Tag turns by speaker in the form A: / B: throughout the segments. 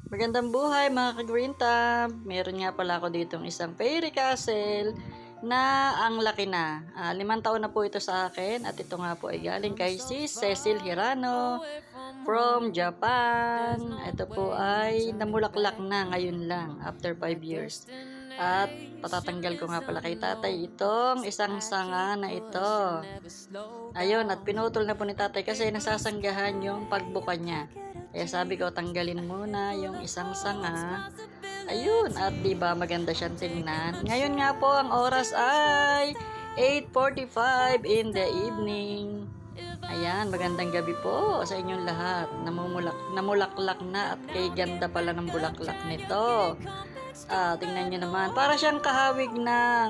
A: Magandang buhay mga ka-Green Thumb. Meron nga pala ako ditong isang fairy castle na ang laki na. 5 taon na po ito sa akin at ito nga po ay galing kay si Cecil Hirano from Japan. Ito po ay namulaklak na ngayon lang after 5 years. At patatanggal ko nga pala kay tatay itong isang sanga na ito. Ayun, at pinutol na po ni tatay kasi nasasanggahan yung pagbuka niya. Kaya sabi ko, tanggalin muna yung isang sanga. Ayun, at diba maganda siyang tingnan. Ngayon nga po, ang oras ay 8:45 in the evening. Ayan, magandang gabi po sa inyong lahat. Namulaklak na at kay ganda pala ng bulaklak nito. Tingnan nyo naman. Para siyang kahawig ng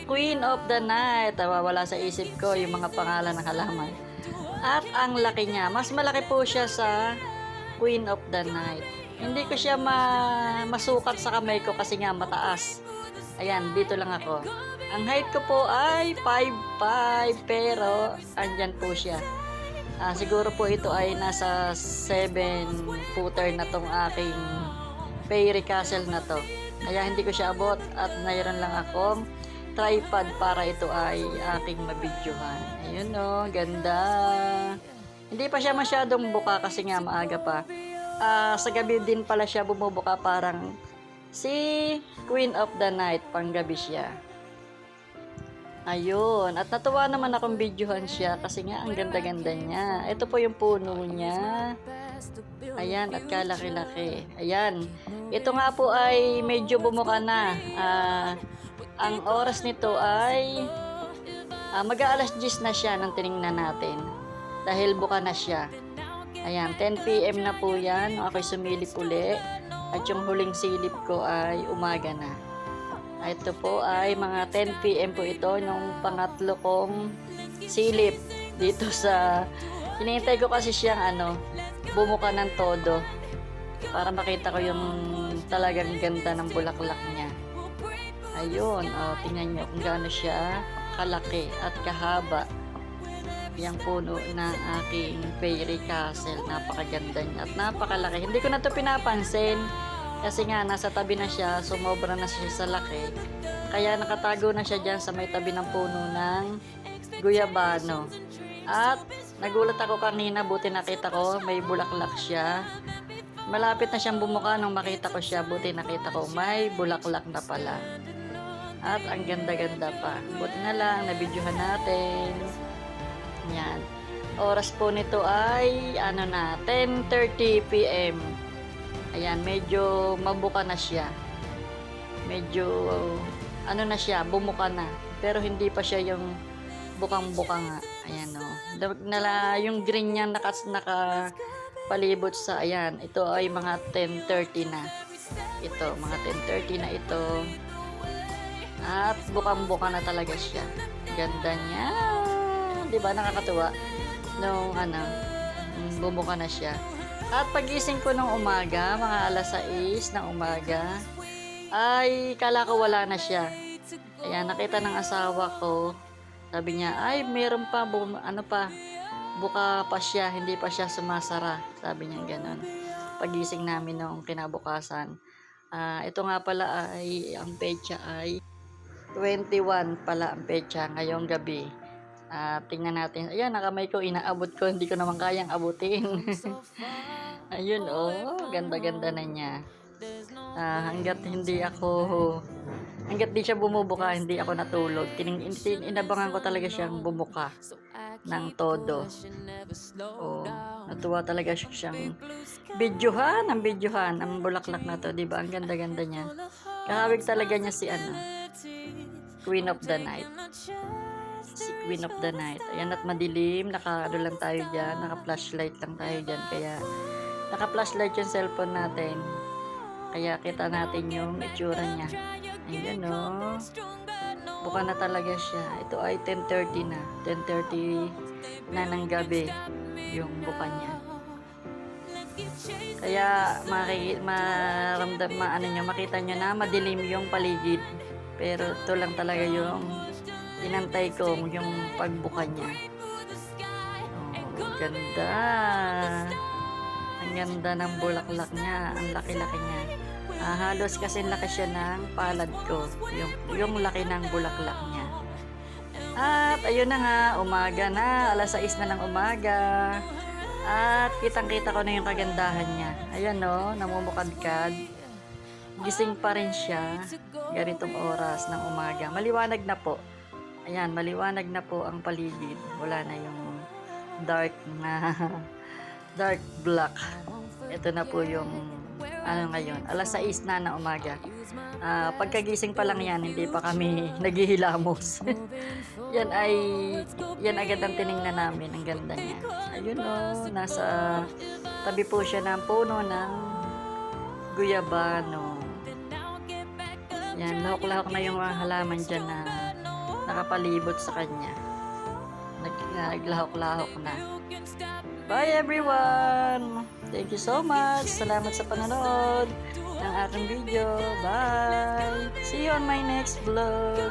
A: Queen of the Night. Wala sa isip ko yung mga pangalan ng halaman. At ang laki niya. Mas malaki po siya sa Queen of the Night. Hindi ko siya masukat sa kamay ko kasi nga mataas. Ayan, dito lang ako. Ang height ko po ay 5'5", pero andyan po siya. Siguro po ito ay nasa 7-footer na tong aking fairy castle na to. Kaya hindi ko siya abot at mayroon lang akong tripod para ito ay aking mabidyohan. Ayun o, ganda. Hindi pa siya masyadong buka kasi nga maaga pa. Sa gabi din pala siya bumubuka, parang si Queen of the Night, panggabi siya. Ayun, at natuwa naman akong videohan siya kasi nga ang ganda-ganda niya. Ito po yung puno niya. Ayan, at kalaki-laki. Ayan, ito nga po ay medyo bumuka na. Ang oras nito ay mag-aalas 10 na siya nang tinignan natin. Dahil buka na siya. Ayan, 10 PM na po yan. Ako'y sumilip uli. At yung huling silip ko ay umaga na. Ito po ay mga 10 PM po ito nung pangatlo kong silip dito sa... Hinihintay ko kasi siyang bumuka ng todo para makita ko yung talagang ganda ng bulaklak niya. Ayun, tingnan nyo kung gaano siya kalaki at kahaba. Yung puno ng aking fairy castle, napakaganda niya at napakalaki. Hindi ko na to pinapansin kasi nga nasa tabi na siya, sumobra na siya sa laki. Kaya nakatago na siya dyan sa may tabi ng puno ng guyabano. At nagulat ako kanina, buti nakita ko may bulaklak siya. Malapit na siyang bumuka nung makita ko siya, buti nakita ko may bulaklak na pala. At ang ganda-ganda pa. Buti na lang, nabidyohan natin. Yan. Oras po nito ay 10:30 PM. Ayan, medyo mabuka na siya. Medyo na siya, bumuka na. Pero hindi pa siya yung bukang-buka nga. Ayan o. Yung green niya nakapalibot sa, ayan. Ito ay mga 10:30 na. Ito, mga 10:30 na ito. At bukang-buka na talaga siya. Ganda niya. Diba, nakakatuwa? Nung bumuka na siya. At pagising ko ng umaga, mga alas 6 ng umaga, ay kala ko wala na siya. Ayan, nakita ng asawa ko. Sabi niya, ay meron pa, buka pa siya, hindi pa siya sumasara. Sabi niya gano'n. Pagising namin nung kinabukasan. Ito nga pala ay, ang petsa ay 21 pala ang petsa ngayong gabi. Tingnan natin. Ayan, nakamay ko, inaabot ko, hindi ko naman kayang abutin. Ayun, ganda-ganda na niya. Hanggat di siya bumubuka, hindi ako natulog. Inabangan ko talaga siyang bumuka ng todo. Natuwa talaga siyang videohan, ang bulaklak na to, diba? Ang ganda-ganda niya. Kahawig talaga niya si Queen of the Night. Si Queen of the Night. Ayan, at madilim, lang tayo dyan, naka-flashlight lang tayo dyan, kaya naka-flashlight yung cellphone natin. Kaya kita natin yung itsura niya. Ayun buka na talaga siya. Ito ay 10:30 na. 10:30 na ng gabi yung buka niya. Kaya makita nyo na madilim yung paligid. Pero ito lang talaga yung inantay ko, yung pagbuka niya. Ganda. Ang ganda ng bulaklak niya. Ang laki-laki niya. Halos kasi laki siya ng palad ko. Yung laki ng bulaklak niya. At ayun na nga, umaga na. Alas 6 na ng umaga. At kitang-kita ko na yung kagandahan niya. Ayan o, namumukadkad. Gising pa rin siya. Ganitong oras ng umaga. Maliwanag na po. Ayan, maliwanag na po ang paligid. Wala na yung dark na dark black. Ito na po yung ngayon, alas 6 na ng umaga. Pagkagising pa lang yan, hindi pa kami naghihilamos. yan agad ang tiningnan namin. Ang ganda niya. Ayun o, nasa tabi po siya ng puno ng guyabano. Yan, lahok-lahok na yung mga halaman dyan na nakapalibot sa kanya. Naglahok-lahok na. Bye everyone! Thank you so much! Salamat sa panonood ng aking video. Bye! See you on my next vlog!